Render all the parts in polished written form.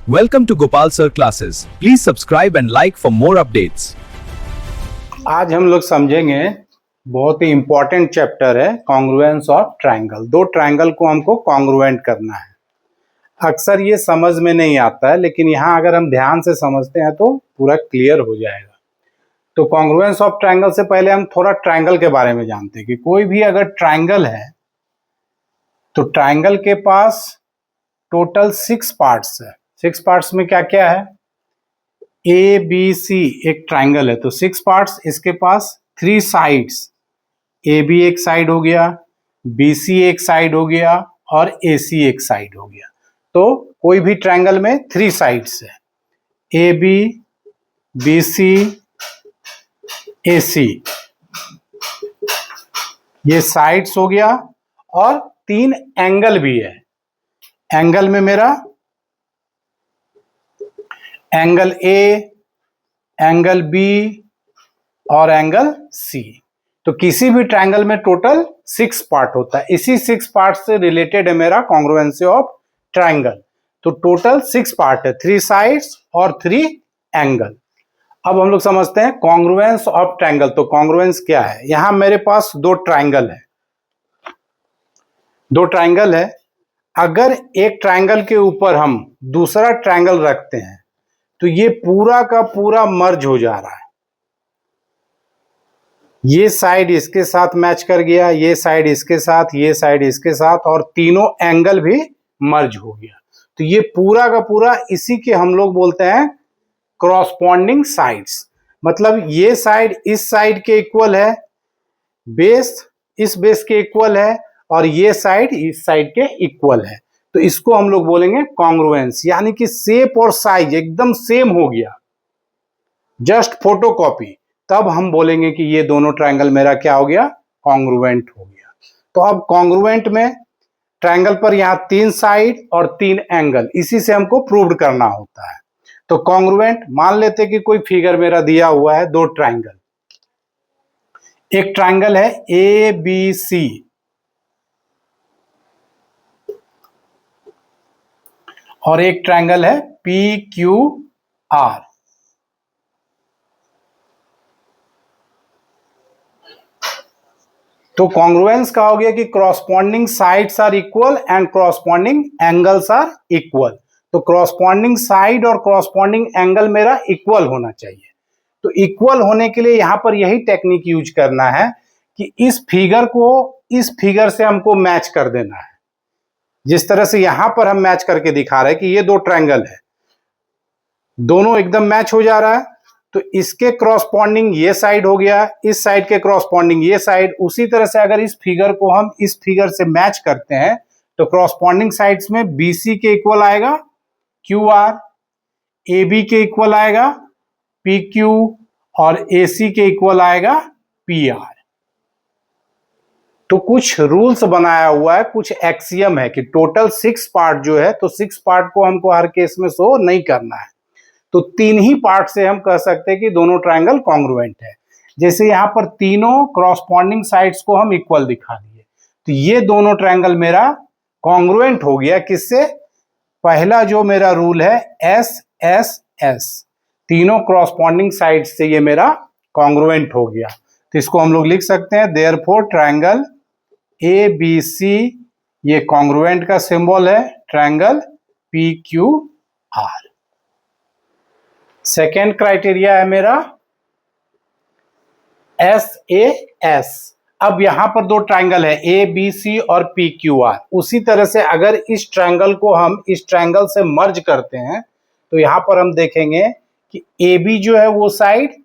Welcome to Gopal Sir Classes. Please subscribe and like for more updates. आज हम लोग समझेंगे बहुत ही इंपॉर्टेंट चैप्टर है कॉन्ग्रुएंस ऑफ ट्रायंगल। दो ट्रायंगल को हमको कॉन्ग्रुएंट करना है। अक्सर ये समझ में नहीं आता है, लेकिन यहाँ अगर हम ध्यान से समझते हैं तो पूरा क्लियर हो जाएगा। तो कॉन्ग्रुएंस ऑफ ट्रायंगल से पहले हम थोड़ा ट्रायंगल के बारे में जानते हैं कि कोई भी अगर ट्रायंगल है तो ट्रायंगल के पास टोटल 6 पार्ट्स है। 6 पार्ट्स में क्या क्या है? ए बी सी एक ट्रायंगल है तो 6 पार्ट्स, इसके पास 3 साइड्स, ए बी एक साइड हो गया, बी सी एक साइड हो गया और ए सी एक साइड हो गया। तो कोई भी ट्रायंगल में 3 साइड्स है, ए बी सी ए सी, ये साइड्स हो गया और 3 एंगल भी है। एंगल में मेरा एंगल ए, एंगल बी और एंगल सी। तो किसी भी ट्रायंगल में टोटल 6 पार्ट होता है। इसी 6 पार्ट से रिलेटेड है मेरा कॉन्ग्रुएंसी ऑफ ट्रायंगल। तो टोटल 6 पार्ट है, 3 साइड्स और 3 एंगल। अब हम लोग समझते हैं कॉन्ग्रुएंस ऑफ ट्रायंगल। तो कॉन्ग्रुएंस क्या है? यहां मेरे पास 2 ट्रायंगल है, 2 ट्रायंगल है। अगर एक ट्रायंगल के ऊपर हम दूसरा ट्रायंगल रखते हैं तो ये पूरा का पूरा मर्ज हो जा रहा है। ये साइड इसके साथ मैच कर गया, ये साइड इसके साथ, ये साइड इसके साथ, और तीनों एंगल भी मर्ज हो गया। तो ये पूरा का पूरा इसी के हम लोग बोलते हैं क्रॉसपॉन्डिंग साइड्स। मतलब ये साइड इस साइड के इक्वल है, बेस इस बेस के इक्वल है और ये साइड इस साइड के इक्वल है। तो इसको हम लोग बोलेंगे कॉन्ग्रुएंस, यानी कि शेप और साइज एकदम सेम हो गया, जस्ट फोटोकॉपी। तब हम बोलेंगे कि ये दोनों ट्रायंगल मेरा क्या हो गया? कॉन्ग्रुएंट हो गया। तो अब कॉन्ग्रुएंट में ट्रायंगल पर यहाँ 3 साइड और 3 एंगल, इसी से हमको प्रूव करना होता है। तो कॉन्ग्रुएंट मान लेते कि कोई फिगर मेरा दिया हुआ है, 2 ट्रायंगल। एक ट्रायंगल है ए बी सी और एक ट्रायंगल है पी क्यू आर। तो कॉन्ग्रुएंस का हो गया कि corresponding sides are equal and corresponding angles are equal. तो क्रॉसपॉन्डिंग साइड और क्रॉसपॉन्डिंग एंगल मेरा इक्वल होना चाहिए। तो इक्वल होने के लिए यहां पर यही टेक्निक यूज करना है कि इस फिगर को इस फिगर से हमको मैच कर देना है। जिस तरह से यहां पर हम मैच करके दिखा रहे हैं कि ये 2 ट्रायंगल है, दोनों एकदम मैच हो जा रहा है। तो इसके क्रॉसपॉन्डिंग ये साइड हो गया, इस साइड के क्रॉसपॉन्डिंग ये साइड। उसी तरह से अगर इस फिगर को हम इस फिगर से मैच करते हैं तो क्रॉसपॉन्डिंग साइड्स में BC के इक्वल आएगा QR, AB के इक्वल आएगा PQ और AC के इक्वल आएगा PR। तो कुछ रूल्स बनाया हुआ है, कुछ एक्सियम है कि टोटल 6 पार्ट जो है, तो 6 पार्ट को हमको हर केस में शो नहीं करना है। तो 3 ही पार्ट से हम कह सकते हैं कि दोनों ट्रायंगल कॉन्ग्रुएंट है। जैसे यहाँ पर तीनों क्रॉसपॉन्डिंग साइड्स को हम इक्वल दिखा दिए, तो ये दोनों ट्रायंगल मेरा कॉन्ग्रुएंट हो गया। किससे? पहला जो मेरा रूल है SSS, तीनों क्रॉसपॉन्डिंग साइड्स से ये मेरा कॉन्ग्रुएंट हो गया। तो इसको हम लोग लिख सकते हैं देयरफॉर ट्रायंगल ABC, ये कॉन्ग्रुएंट का सिंबल है ट्रायंगल PQR। सेकेंड क्राइटेरिया है मेरा SAS। अब यहां पर 2 ट्रायंगल है ABC और PQR। उसी तरह से अगर इस ट्रायंगल को हम इस ट्रायंगल से मर्ज करते हैं तो यहां पर हम देखेंगे कि AB जो है वो साइड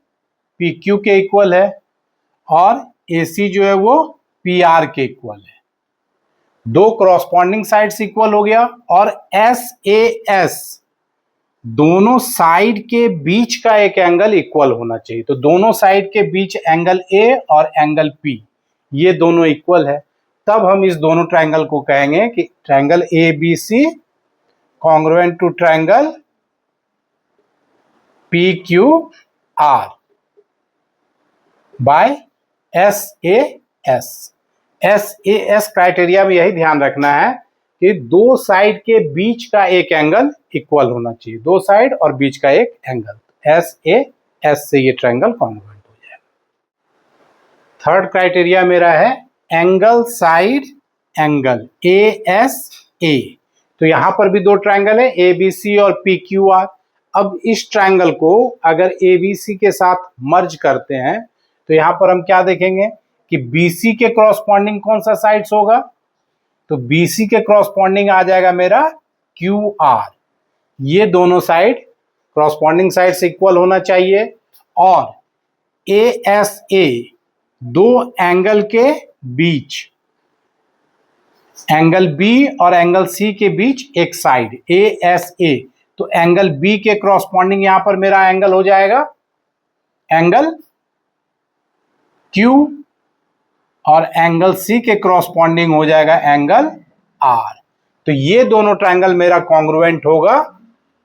PQ के इक्वल है और AC जो है वो PR के इक्वल है। 2 क्रॉसपॉन्डिंग साइड्स इक्वल हो गया। और SAS, दोनों साइड के बीच का एक एंगल इक्वल होना चाहिए। तो दोनों साइड के बीच एंगल A और एंगल P, ये दोनों इक्वल है। तब हम इस दोनों ट्रायंगल को कहेंगे कि triangle ABC congruent to triangle PQR by SAS। SAS criteria में यही ध्यान रखना है कि दो साइड के बीच का एक एंगल इक्वल होना चाहिए, दो साइड और बीच का एक एंगल, एस ए एस से ये ट्रायंगल कॉन्ग्रुएंट हो जाएगा। थर्ड क्राइटेरिया मेरा है angle side angle, A S A. तो यहां पर भी दो ट्रायंगल है, ए बी सी और पी क्यू आर। अब इस ट्रायंगल को अगर ए बी सी के साथ मर्ज करते हैं तो यहां पर हम क्या देखेंगे कि बी सी के क्रॉसपॉन्डिंग कौन सा साइड्स होगा, तो बी सी के क्रॉसपॉन्डिंग आ जाएगा मेरा क्यू आर। ये दोनों साइड क्रॉसपॉन्डिंग साइड से इक्वल होना चाहिए। और ए एस ए दो एंगल के बीच, एंगल बी और एंगल सी के बीच एक साइड ए एस ए, तो एंगल बी के क्रॉसपॉन्डिंग यहां पर मेरा एंगल हो जाएगा एंगल क्यू, और एंगल सी के क्रॉसपॉन्डिंग हो जाएगा एंगल आर। तो ये दोनों ट्रायंगल मेरा कॉन्ग्रुएंट होगा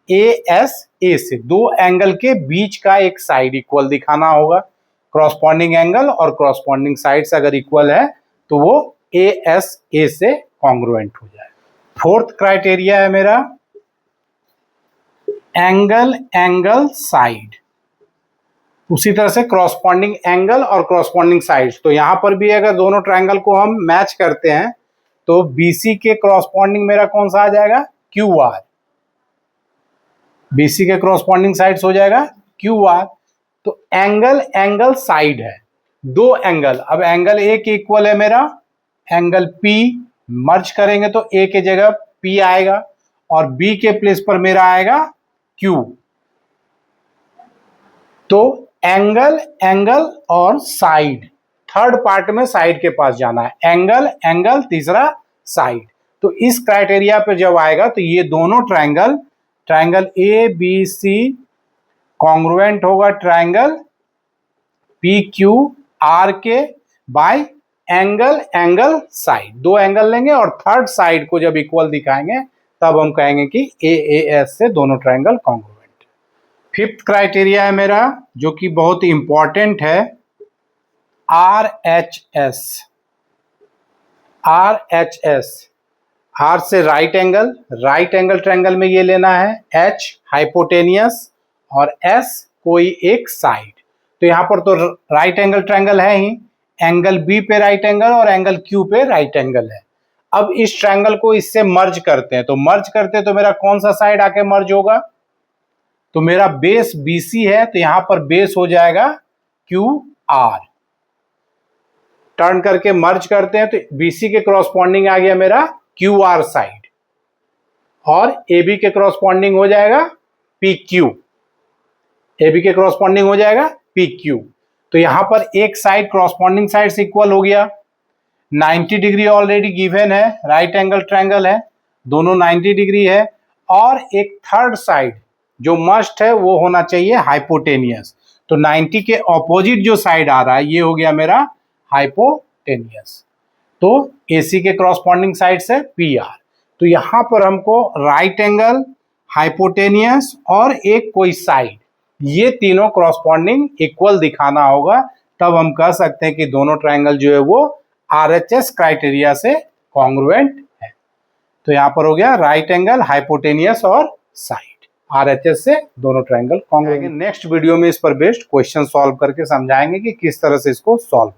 ए एस ए से, दो एंगल के बीच का एक साइड इक्वल दिखाना होगा। क्रॉसपॉन्डिंग एंगल और क्रॉसपॉन्डिंग साइड्स अगर इक्वल है तो वो ए एस ए से कॉन्ग्रुएंट हो जाए। फोर्थ क्राइटेरिया है मेरा एंगल एंगल साइड, उसी तरह से क्रॉसपॉन्डिंग एंगल और क्रॉसपॉन्डिंग साइड्स। तो यहां पर भी अगर दोनों ट्रायंगल को हम मैच करते हैं तो बीसी के क्रॉसपॉन्डिंग मेरा कौन सा आ जाएगा क्यू आर, बीसी के क्रॉसपॉन्डिंग साइड्स हो जाएगा क्यू आर। तो एंगल एंगल साइड है, दो एंगल, अब एंगल ए के इक्वल है मेरा एंगल पी, मर्ज करेंगे तो ए के जगह पी आएगा और बी के प्लेस पर मेरा आएगा क्यू। तो एंगल एंगल और साइड, थर्ड पार्ट में साइड के पास जाना है, एंगल एंगल तीसरा साइड। तो इस क्राइटेरिया पे जब आएगा तो ये दोनों triangle, triangle A B C congruent होगा ट्रायंगल पी क्यू आर के बाय एंगल एंगल साइड। दो एंगल लेंगे और थर्ड साइड को जब इक्वल दिखाएंगे तब हम कहेंगे कि ए एस से दोनों ट्रायंगल कॉन्ग्रुएंट। फिफ्थ क्राइटेरिया है मेरा जो कि बहुत इंपॉर्टेंट है, R H S. R H S, R से राइट एंगल ट्रायंगल में ये लेना है, एच हाइपोटेनियस और एस कोई एक साइड। तो यहां पर तो राइट एंगल ट्रायंगल है ही, एंगल बी पे राइट एंगल और एंगल क्यू पे राइट एंगल है। अब इस ट्रायंगल को इससे मर्ज करते हैं, तो मर्ज करते हैं तो मेरा कौन सा साइड आके मर्ज होगा, तो मेरा बेस BC है तो यहां पर बेस हो जाएगा QR। टर्न करके मर्ज करते हैं तो BC के क्रॉसपॉन्डिंग आ गया मेरा QR साइड और AB के क्रॉसपॉन्डिंग हो जाएगा PQ, AB के क्रॉसपॉन्डिंग हो जाएगा PQ। तो यहां पर एक साइड क्रॉसपॉन्डिंग साइड से इक्वल हो गया, 90 डिग्री ऑलरेडी गिवन है, राइट एंगल ट्रायंगल है, दोनों 90 डिग्री है। और एक थर्ड साइड जो मस्ट है वो होना चाहिए हाइपोटेनियस। तो 90 के ऑपोजिट जो साइड आ रहा है ये हो गया मेरा हाइपोटेनियस। तो AC के क्रॉसपॉन्डिंग साइड से PR। तो यहां पर हमको राइट एंगल, हाइपोटेनियस और एक कोई साइड, ये तीनों क्रॉसपॉन्डिंग इक्वल दिखाना होगा, तब हम कह सकते हैं कि दोनों ट्रायंगल जो है वो RHS क्राइटेरिया से कॉन्ग्रुएंट है। तो यहां पर हो गया राइट एंगल, हाइपोटेनियस और साइड, RHS से दोनों ट्रायंगल कॉन्ग्रुएंट। नेक्स्ट वीडियो में इस पर बेस्ड क्वेश्चन सॉल्व करके समझाएंगे कि किस तरह से इसको सॉल्व